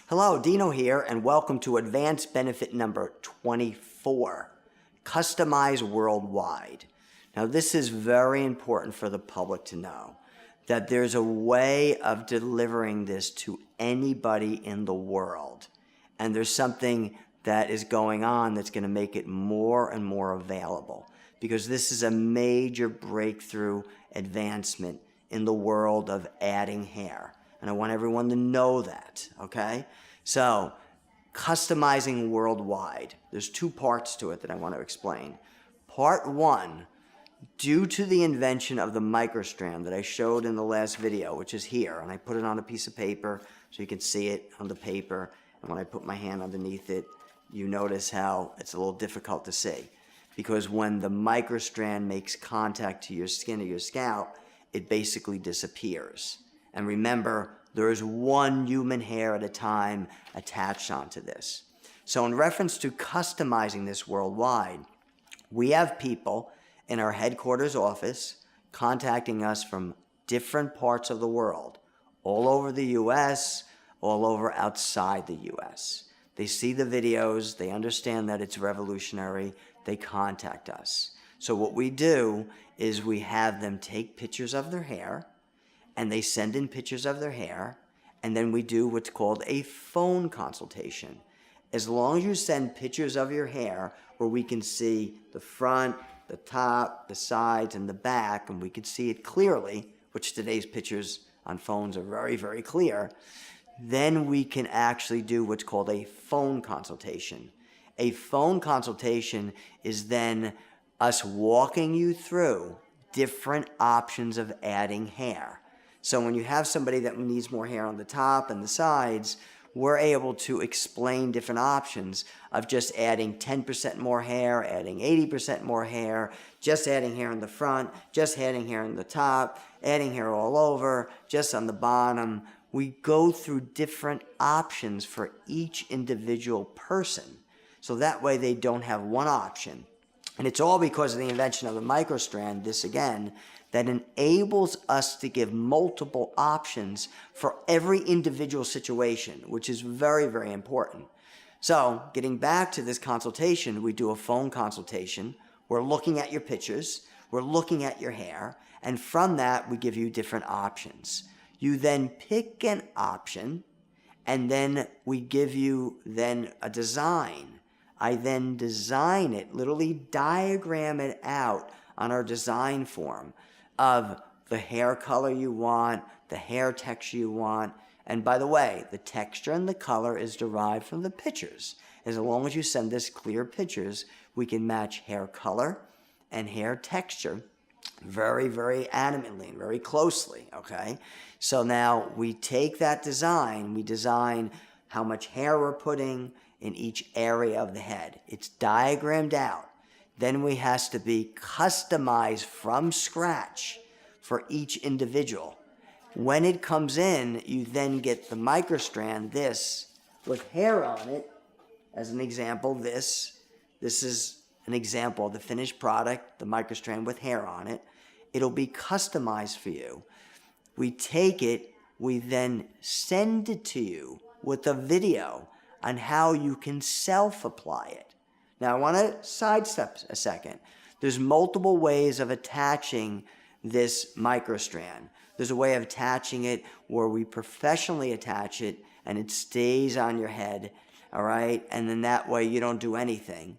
Hello, Dino here, and welcome to Advanced Benefit number 24, Customize Worldwide. Now, this is very important for the public to know, that there's a way of delivering this to anybody in the world. And there's something that is going on that's going to make it more and more available, because this is a major breakthrough advancement in the world of adding hair. And I want everyone to know that, okay? So, customizing worldwide. There's two parts to it that I want to explain. Part one, due to the invention of the microstrand that I showed in the last video, which is here, and I put it on a piece of paper so you can see it on the paper, and when I put my hand underneath it, you notice how it's a little difficult to see. Because when the microstrand makes contact to your skin or your scalp, it basically disappears. And remember, there is one human hair at a time attached onto this. So in reference to customizing this worldwide, we have people in our headquarters office contacting us from different parts of the world, all over the US, all over outside the US. They see the videos, they understand that it's revolutionary, they contact us. So what we do is we have them take pictures of their hair, and they send in pictures of their hair, and then we do what's called a phone consultation. As long as you send pictures of your hair where we can see the front, the top, the sides, and the back, and we can see it clearly, which today's pictures on phones are very, very clear, then we can actually do what's called a phone consultation. A phone consultation is then us walking you through different options of adding hair. So when you have somebody that needs more hair on the top and the sides, we're able to explain different options of just adding 10% more hair, adding 80% more hair, just adding hair in the front, just adding hair in the top, adding hair all over, just on the bottom. We go through different options for each individual person. So that way they don't have one option. And it's all because of the invention of the microstrand, this again, that enables us to give multiple options for every individual situation, which is very, very important. So, getting back to this consultation, we do a phone consultation. We're looking at your pictures, we're looking at your hair, and from that, we give you different options. You then pick an option, and then we give you then a design. I then design it, literally diagram it out on our design form of the hair color you want, the hair texture you want. And by the way, the texture and the color is derived from the pictures. As long as you send us clear pictures, we can match hair color and hair texture very, very animately and very closely, okay? So now we take that design, we design how much hair we're putting in each area of the head. It's diagrammed out. Then we has to be customized from scratch for each individual. When it comes in, you then get the microstrand, this, with hair on it. As an example, this is an example of the finished product, the microstrand with hair on it. It'll be customized for you. We take it, we then send it to you with a video on how you can self-apply it. Now, I want to sidestep a second. There's multiple ways of attaching this microstrand. There's a way of attaching it where we professionally attach it and it stays on your head, all right? And then that way you don't do anything.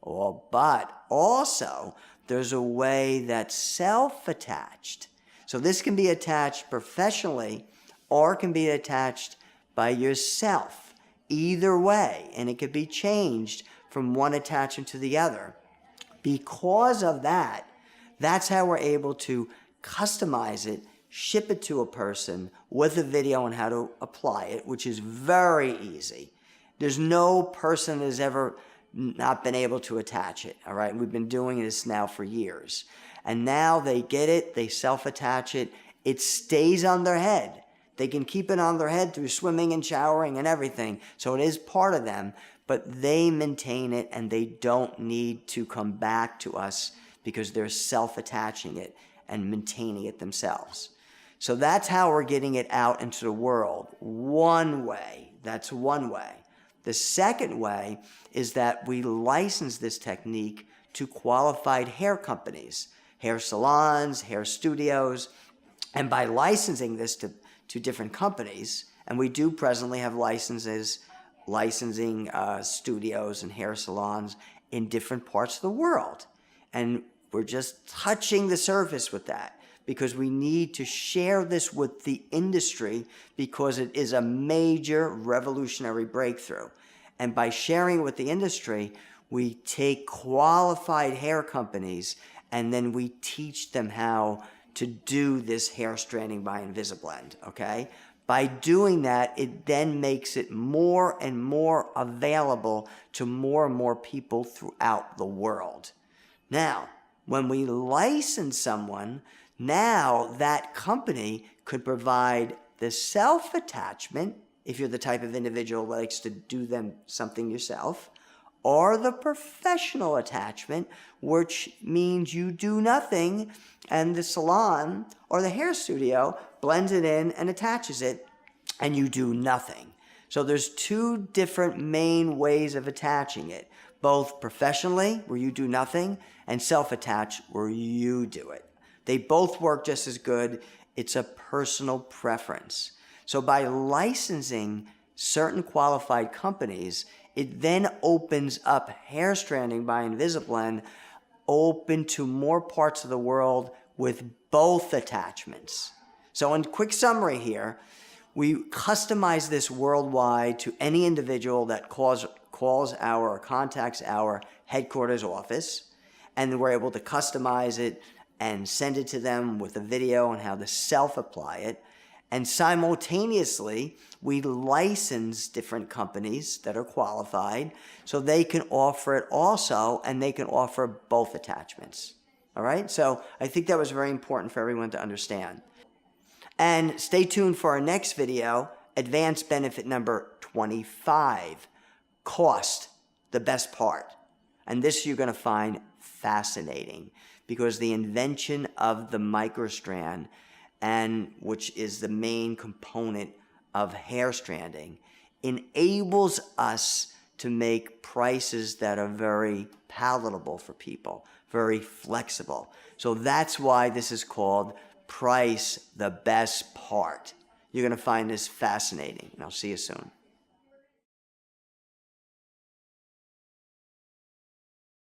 But also, there's a way that's self-attached. So this can be attached professionally or can be attached by yourself. Either way, and it could be changed from one attachment to the other. Because of that, that's how we're able to customize it, ship it to a person with a video on how to apply it, which is very easy. There's no person that has ever not been able to attach it, all right? We've been doing this now for years. And now they get it, they self-attach it, it stays on their head. They can keep it on their head through swimming and showering and everything, so it is part of them, but they maintain it and they don't need to come back to us because they're self-attaching it and maintaining it themselves. So that's how we're getting it out into the world. One way, That's one way. The second way is that we license this technique to qualified hair companies, hair salons, hair studios, and by licensing this to different companies, and we do presently have licensing studios and hair salons in different parts of the world. And we're just touching the surface with that because we need to share this with the industry because it is a major revolutionary breakthrough. And by sharing it with the industry, we take qualified hair companies and then we teach them how to do this hair stranding by InvisaBlend, okay? By doing that, it then makes it more and more available to more and more people throughout the world. Now, when we license someone, now that company could provide the self-attachment, if you're the type of individual that likes to do something yourself, or the professional attachment, which means you do nothing and the salon or the hair studio blends it in and attaches it and you do nothing. So there's two different main ways of attaching it, both professionally, where you do nothing, and self-attach, where you do it. They both work just as good. It's a personal preference. So by licensing certain qualified companies, it then opens up hair stranding by InvisaBlend open to more parts of the world with both attachments. So in quick summary here, we customize this worldwide to any individual that calls or contacts our headquarters office, and we're able to customize it and send it to them with a video on how to self-apply it. And simultaneously, we license different companies that are qualified so they can offer it also, and they can offer both attachments. All right? So I think that was very important for everyone to understand. And stay tuned for our next video, advanced benefit number 25, cost, the best part. And this you're going to find fascinating because the invention of the microstrand, and which is the main component of hair stranding, enables us to make prices that are very palatable for people, very flexible. So that's why this is called price the best part. You're going to find this fascinating, and I'll see you soon.